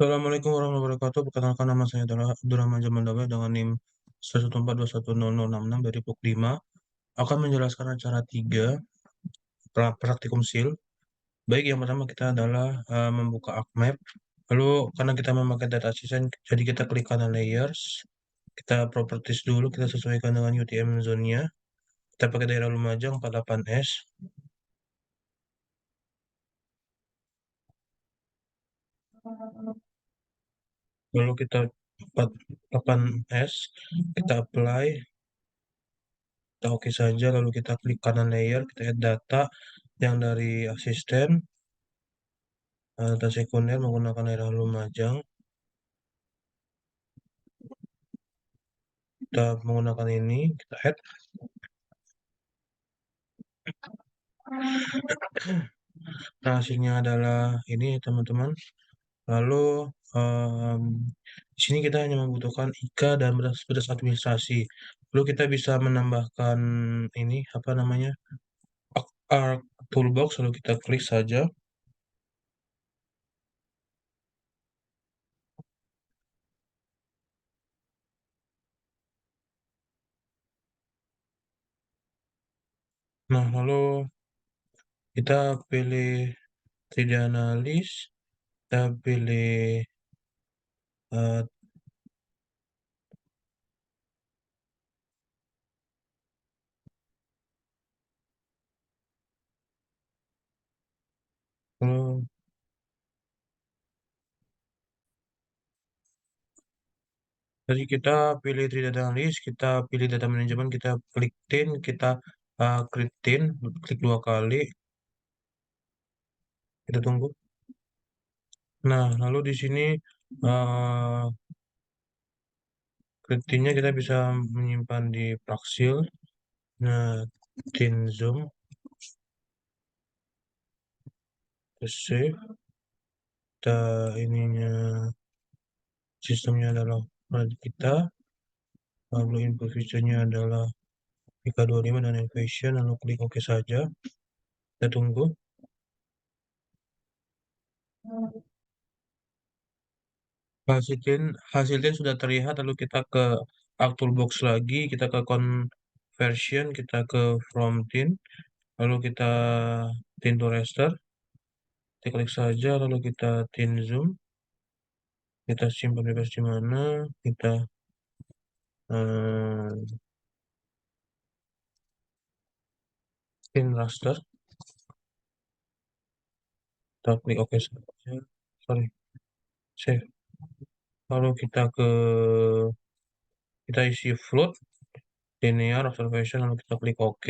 Assalamualaikum warahmatullahi wabarakatuh. Perkenalkan nama saya adalah Abdurrahman Jamandaba dengan NIM 114210066 dari PUK 5. Akan menjelaskan acara 3 praktikum SIL. Baik, yang pertama kita adalah membuka ArcMap. Lalu karena kita memakai data assistant, jadi kita klik kanan layers. Kita properties dulu, kita sesuaikan dengan UTM zone-nya. Kita pakai daerah Lumajang 48S. Lalu kita 48S, kita apply. Kita oke saja, lalu kita klik kanan layer, kita add data yang dari asisten, data sekunder menggunakan daerah Lumajang. Kita menggunakan ini, kita add. Nah, hasilnya adalah ini teman-teman. Lalu em, di sini kita hanya membutuhkan IKA dan beras administrasi. Lalu kita bisa menambahkan ini apa namanya? Arc Toolbox, lalu kita klik saja. Nah, lalu kita pilih 3D analis, kita pilih eh, lalu jadi kita pilih 3D data analyst, kita pilih data manajemen, kita klik tin, kita klik tin, klik 2 kali, kita tunggu. Nah, lalu di sini uh, klik tinnya kita bisa menyimpan di Praxil. Nah, tin zoom, terus save, kita ininya sistemnya adalah kita, lalu input feature-nya adalah PK25 dan Envision, lalu klik OK saja, kita tunggu. Hasilnya sudah terlihat, lalu kita ke Toolbox lagi, kita ke conversion, kita ke from thin, lalu kita thin to raster, kita klik saja, lalu kita thin zoom, kita simpan bebas di mana, kita eh, thin raster, kita klik OK saja, sorry, save, lalu kita isi float, linear observation, lalu kita klik OK.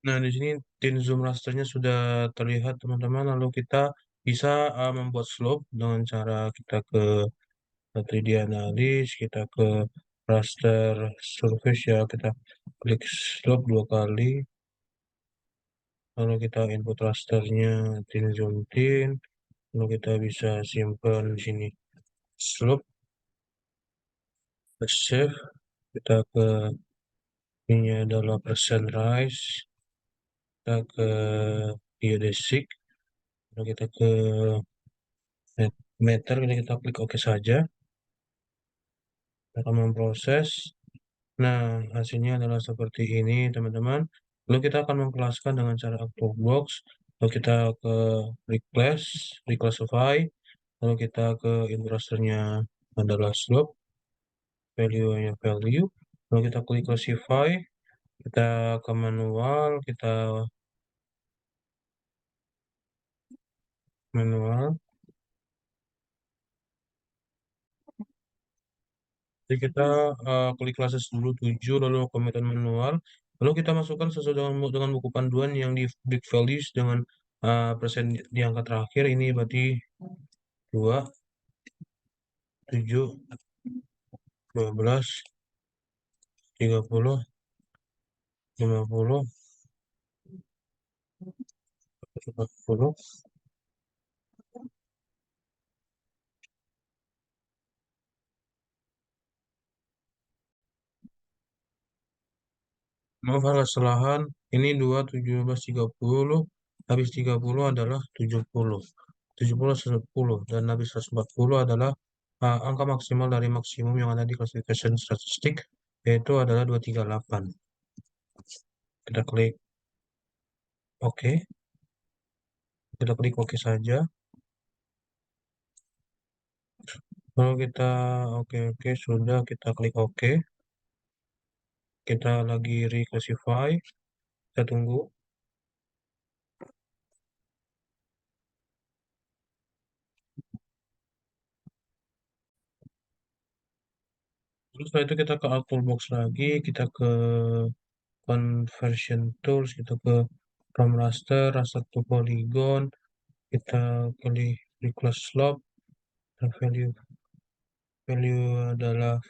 Nah, di sini tin zoom rasternya sudah terlihat, teman-teman. Lalu kita bisa membuat slope dengan cara kita ke 3D analis, kita ke raster surface ya, kita klik slope 2 kali, lalu kita input rasternya tin zoom tin, lalu kita bisa simpan di sini slope, save, kita ke ini adalah percent rise, kita ke geodesic, lalu kita ke meter, kita klik OK saja, akan memproses. Nah, hasilnya adalah seperti ini, teman-teman. Lalu kita akan mengkelaskan dengan cara box. Lalu kita ke reclass, reclassify. Lalu kita ke inverternya adalah slope, value-nya value. Lalu kita klik classify, kita ke manual, kita manual. Jadi kita klik classes dulu 7, lalu komitan manual. Lalu kita masukkan sesuai dengan buku panduan yang di big values dengan persen di angka terakhir. Ini berarti 2, 7, 12, 30, 50, 40, Maaf atas kesalahan, ini 2, 17, 30, habis 30 adalah 70. 70 10, dan habis 140 adalah angka maksimal dari maksimum yang ada di classification statistik, yaitu adalah 238. Kita klik OK. Kita klik OK saja. Lalu kita OK, sudah, kita klik OK. Kita lagi reclassify. Kita tunggu. Terus setelah itu kita ke toolbox lagi, kita ke conversion tools, kita ke from raster, raster to polygon, kita pilih request slope, dan value adalah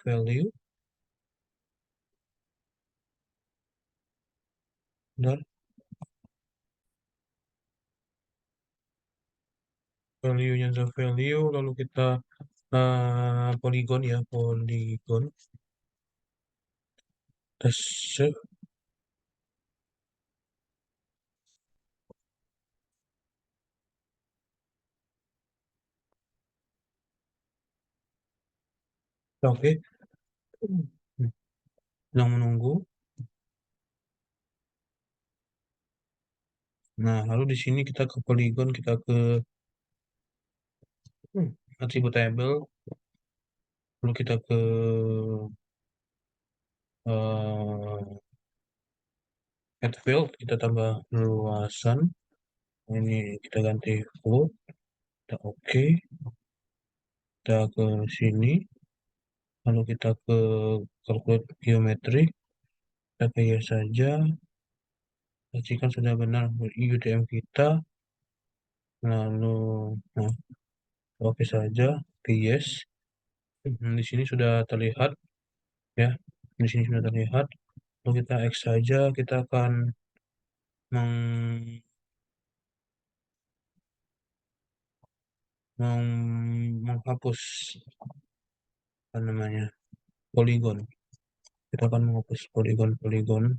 dan value-nya the value, lalu kita polygon ya, polygon, tes save. Oke. Sedang menunggu. Nah, lalu di sini kita ke polygon, kita ke attributable, lalu kita ke add field, kita tambah luasan. Ini kita ganti float, kita OK, kita ke sini, lalu kita ke calculate geometry, kita ke yes saja, pastikan sudah benar UTM kita, lalu nah, OK saja, ke yes. Di sini sudah terlihat ya, di sini sudah terlihat. Lalu kita X saja, kita akan meng, menghapus apa namanya poligon. Kita akan menghapus poligon-poligon.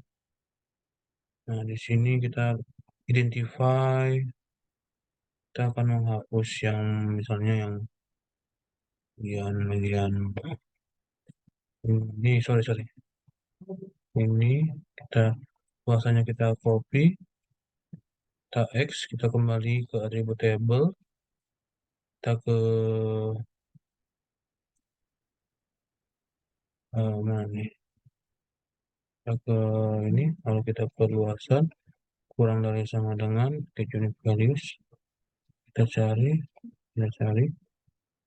Nah, di sini kita identify, kita akan menghapus yang misalnya yang bagian ini, sorry. Ini kita bahasanya kita copy, kita X, kita kembali ke attribute table, kita ke mana nih? Kita ke ini, lalu kita perluasan kurang dari sama dengan get unique values, kita cari,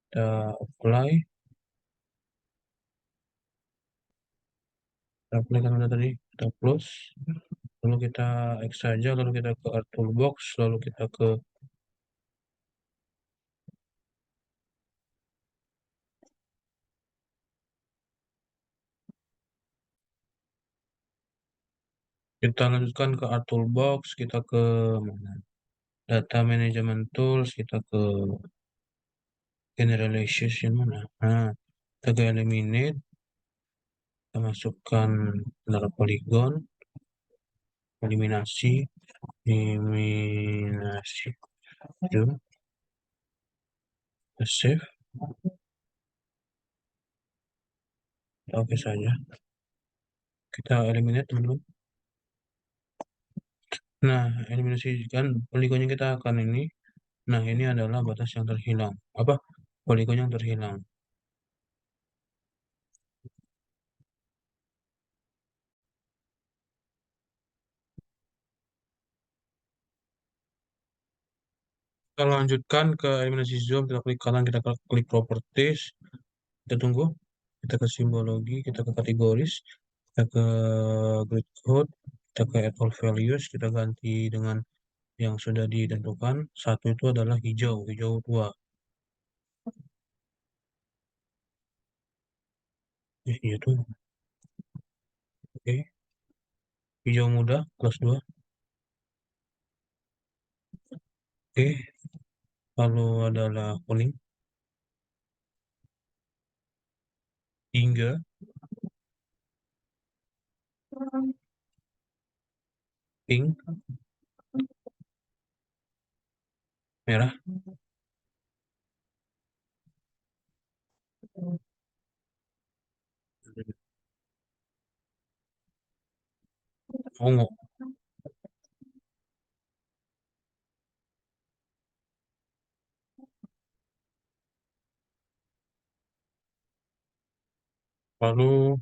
kita apply, kan udah tadi, kita close, lalu kita X saja, lalu kita ke art toolbox, lalu kita lanjutkan ke art toolbox, kita ke mana? Data management tools, kita ke generalization mana? Nah, kita ke eliminate, kita masukkan antara polygon, eliminasi, itu, kita save, kita oke saja, kita eliminate teman-teman. Nah, eliminasi kan poligonnya kita akan ini. Nah, ini adalah batas yang terhilang. Apa? Poligon yang terhilang. Kita lanjutkan ke eliminasi zoom, kita klik kanan, kita klik properties, kita tunggu, kita ke simbologi, kita ke kategoris, kita ke grid code, kita ke add all values, kita ganti dengan yang sudah ditentukan. Satu itu adalah hijau 2. Itu, oke. Hijau muda, kelas 2. Oke, lalu adalah kuning, hingga pink, merah, ungu. Lalu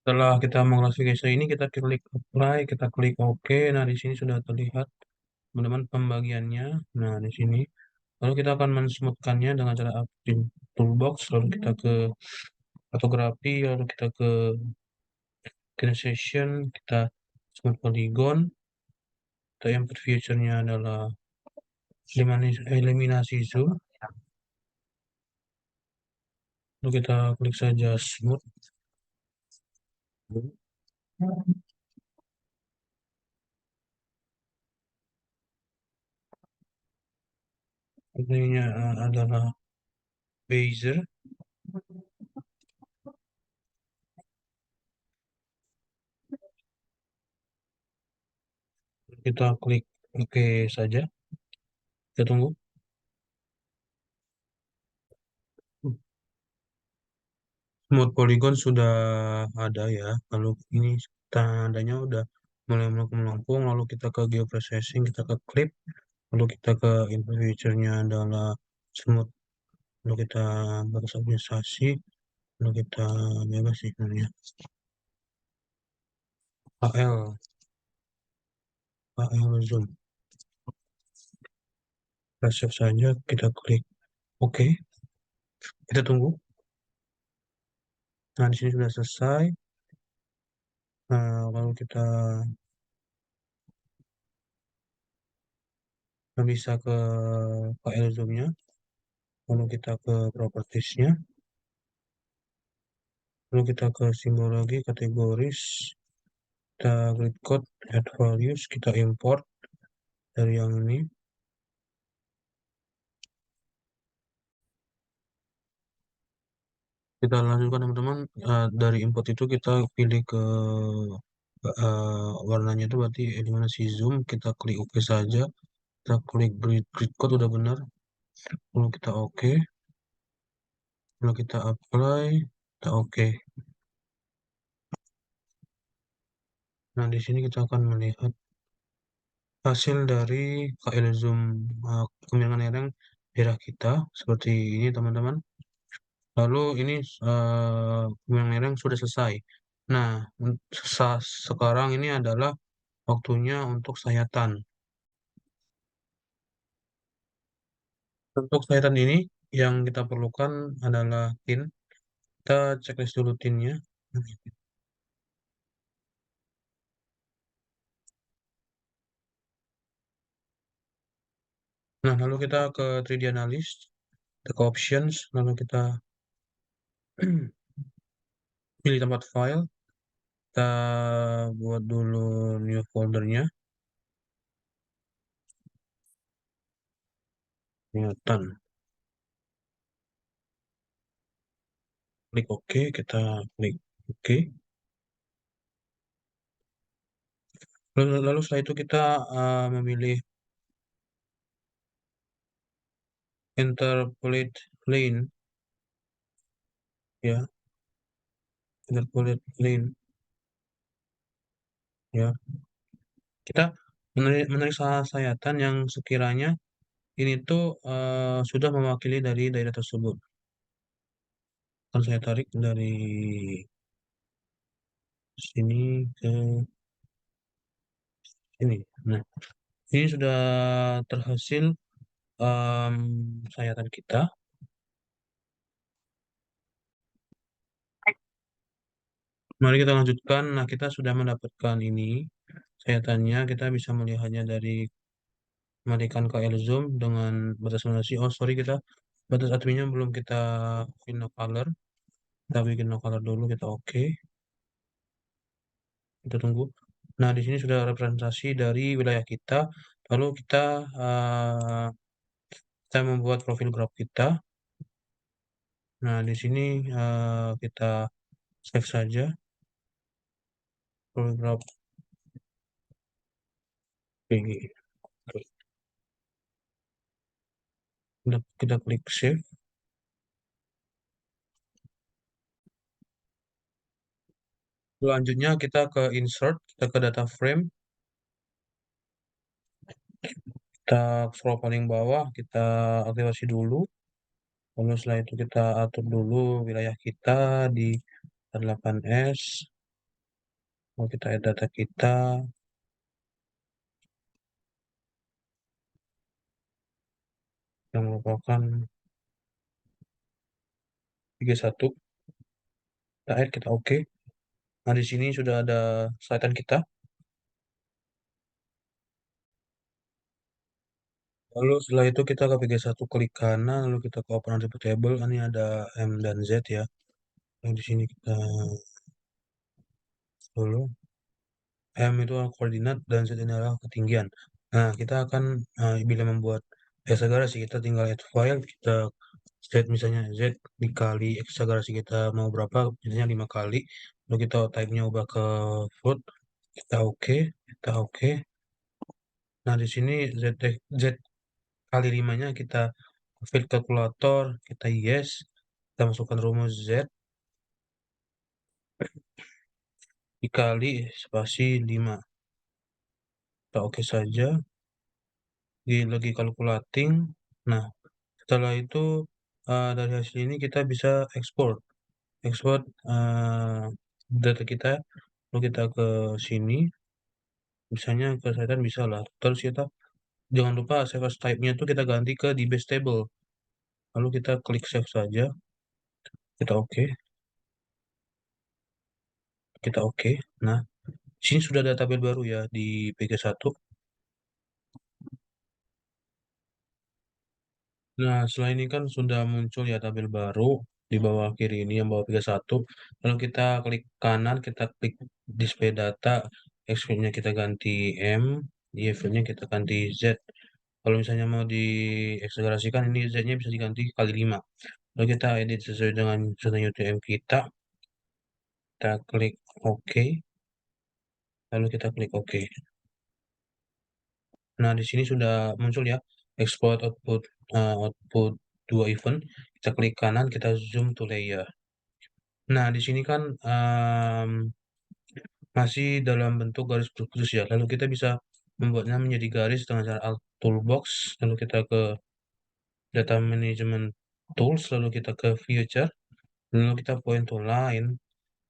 setelah kita mengklasifikasi ini, kita klik apply, kita klik OK. Nah, di sini sudah terlihat teman-teman pembagiannya. Nah, di sini. Lalu kita akan mensmoothkannya dengan cara aktif toolbox, lalu kita ke fotografi, lalu kita ke session, kita smooth polygon, kita input feature-nya adalah eliminasi zoom, lalu kita klik saja smooth. Ini adalah Bezier. Kita klik OK saja. Kita tunggu. Smooth polygon sudah ada ya. Lalu ini tandanya udah mulai melengkung. Lalu kita ke geoprocessing, kita ke clip, lalu kita ke input feature-nya adalah smooth. Lalu kita batas administrasi, lalu kita bebas sih namanya. AL zoom. Kita save saja, kita klik OK. Kita tunggu. Nah, di sini sudah selesai. Nah, lalu kita bisa ke file zoom-nya, lalu kita ke properties-nya, lalu kita ke simbologi, kategoris, kita grid code, add values, kita import dari yang ini. Kita lanjutkan teman-teman. Dari input itu kita pilih ke warnanya itu berarti eliminasi zoom, kita klik OK saja, kita klik grid code udah benar, lalu kita OK, lalu kita apply, kita OK. Nah, di sini kita akan melihat hasil dari KL zoom kemiringan lereng daerah kita seperti ini teman-teman. Lalu ini kemiringan lereng sudah selesai. Nah, sekarang ini adalah waktunya untuk sayatan. Untuk sayatan ini yang kita perlukan adalah tin. Kita checklist dulu tinnya. Nah, lalu kita ke 3D Analyst, kita ke Options, lalu kita pilih tempat file, kita buat dulu new foldernya, ingatan. Klik OK, kita klik OK. Lalu setelah itu kita memilih interpolate plane, ya, interpolate plane, ya. Kita menarik sayatan yang sekiranya ini tuh sudah mewakili dari daerah tersebut. Akan saya tarik dari sini ke sini. Nah, ini sudah terhasil sayatan kita. Mari kita lanjutkan. Nah, kita sudah mendapatkan ini sayatannya. Kita bisa melihatnya dari mematikan KL zoom dengan batas lunasi. Oh, sorry, kita batas adminnya belum kita bikin no color. Kita bikin no color dulu, kita oke. Kita tunggu. Nah, di sini sudah representasi dari wilayah kita. Lalu kita membuat profil graph kita. Nah, di sini kita save saja program PG. Kita klik save. Selanjutnya kita ke insert, kita ke data frame, kita scroll paling bawah, kita aktifasi dulu. Lalu setelah itu kita atur dulu wilayah kita di 8S. Lalu kita add data kita yang merupakan 31. Kita add, kita oke. Nah, di sini sudah ada slidean kita. Lalu setelah itu kita ke bagian satu klik kanan, lalu kita ke open attribute table. Ini ada M dan Z ya. Yang di sini kita dulu. M itu adalah koordinat dan Z ini adalah ketinggian. Nah, kita akan bila membuat hexagonal kita tinggal add file, kita set misalnya Z dikali hexagonal kita mau berapa, misalnya 5 kali. Lalu kita type-nya ubah ke float, kita oke, kita oke. Nah, di sini Z kali 5-nya kita fill kalkulator, kita yes, kita masukkan rumus Z dikali spasi 5. Kita oke saja, lagi calculating. Nah, setelah itu dari hasil ini kita bisa export data kita. Lalu kita ke sini, misalnya ke Titan bisa lah. Terus kita jangan lupa save as type-nya itu kita ganti ke di base table. Lalu kita klik save saja, kita oke, kita oke. Nah, di sini sudah ada tabel baru ya di PG1. Nah, setelah ini kan sudah muncul ya tabel baru di bawah kiri ini yang bawah 31. Lalu kita klik kanan, kita klik display data, X-nya kita ganti M, Y-nya kita ganti Z. Kalau misalnya mau diekselerasikan, ini Z-nya bisa diganti kali 5. Lalu kita edit sesuai dengan zona UTM kita klik OK, lalu kita klik OK. Nah, di sini sudah muncul ya, export output 2 event. Kita klik kanan, kita zoom to layer. Nah, di sini kan masih dalam bentuk garis putus ya. Lalu kita bisa membuatnya menjadi garis dengan cara alt toolbox. Lalu kita ke data management tools. Lalu kita ke future. Lalu kita point to line.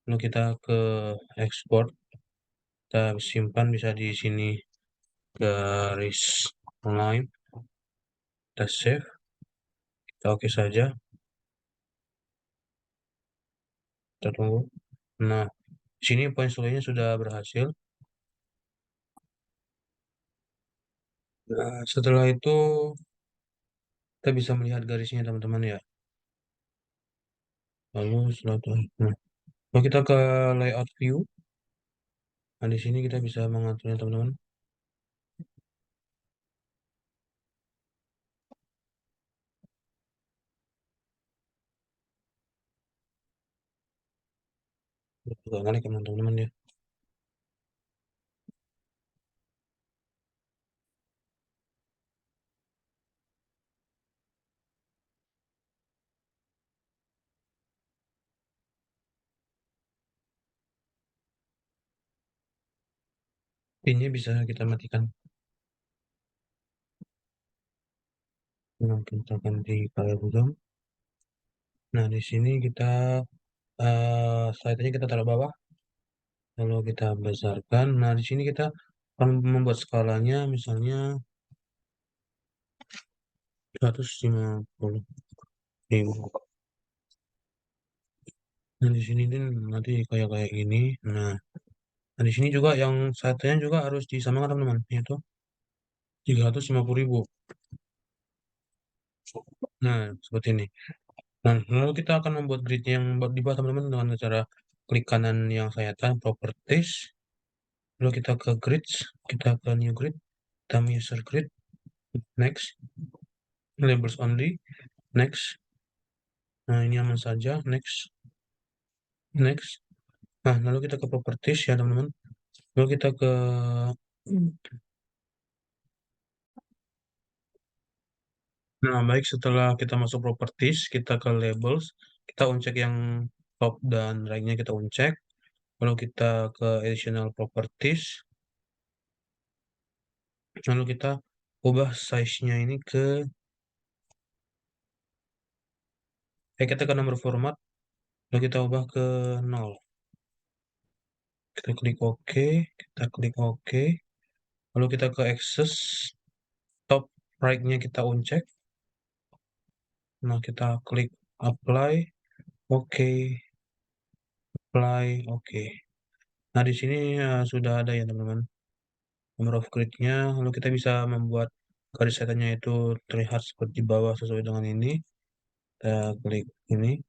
Lalu kita ke export. Kita simpan bisa di sini garis line. Kita save. Kita oke saja. Kita tunggu. Nah, di sini point solusinya sudah berhasil. Nah, setelah itu kita bisa melihat garisnya teman-teman ya. Lalu setelah itu, nah, kalau kita ke layout view, nah di sini kita bisa mengaturnya teman-teman. Agak ngelag ya teman-teman ya. Ini bisa kita matikan. Nah, kita ganti color background. Nah, di sini kita slide-nya kita taruh bawah, lalu kita besarkan. Nah, di sini kita akan membuat skalanya misalnya 150.000. Nah, di sini nanti kayak gini. Nah, nah, di sini juga yang slide-nya juga harus disamakan teman-teman, yaitu 350.000. Nah, seperti ini. Nah, lalu kita akan membuat grid yang di bawah teman-teman dengan cara klik kanan yang saya tanda properties. Lalu kita ke grids, kita ke new grid, kita user grid, next, labels only, next. Nah, ini aman saja. Next, next. Nah, lalu kita ke properties ya, teman-teman. Lalu kita ke Nah, baik setelah kita masuk properties, kita ke labels, kita uncek yang top dan right-nya kita uncek. Lalu kita ke additional properties, lalu kita ubah size-nya ini kita ke nomor format, lalu kita ubah ke 0. Kita klik OK, kita klik OK, lalu kita ke access, top right-nya kita uncek. Nah, kita klik apply, OK, apply, OK. Nah, di sini sudah ada ya, teman-teman. Number of grid-nya, lalu kita bisa membuat garis setannya itu terlihat seperti di bawah sesuai dengan ini. Kita klik ini.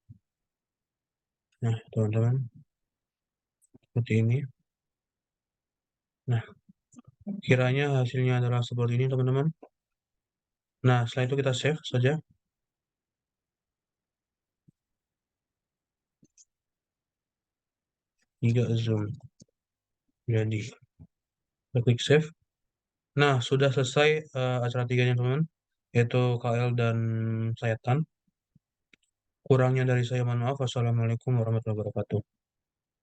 Nah, teman-teman, seperti ini. Nah, kiranya hasilnya adalah seperti ini, teman-teman. Nah, setelah itu kita save saja. Juga zoom. Jadi, kita klik save. Nah, sudah selesai acara tiganya, teman-teman. Yaitu KL dan sayatan. Kurangnya dari saya mohon maaf. Wassalamualaikum warahmatullahi wabarakatuh.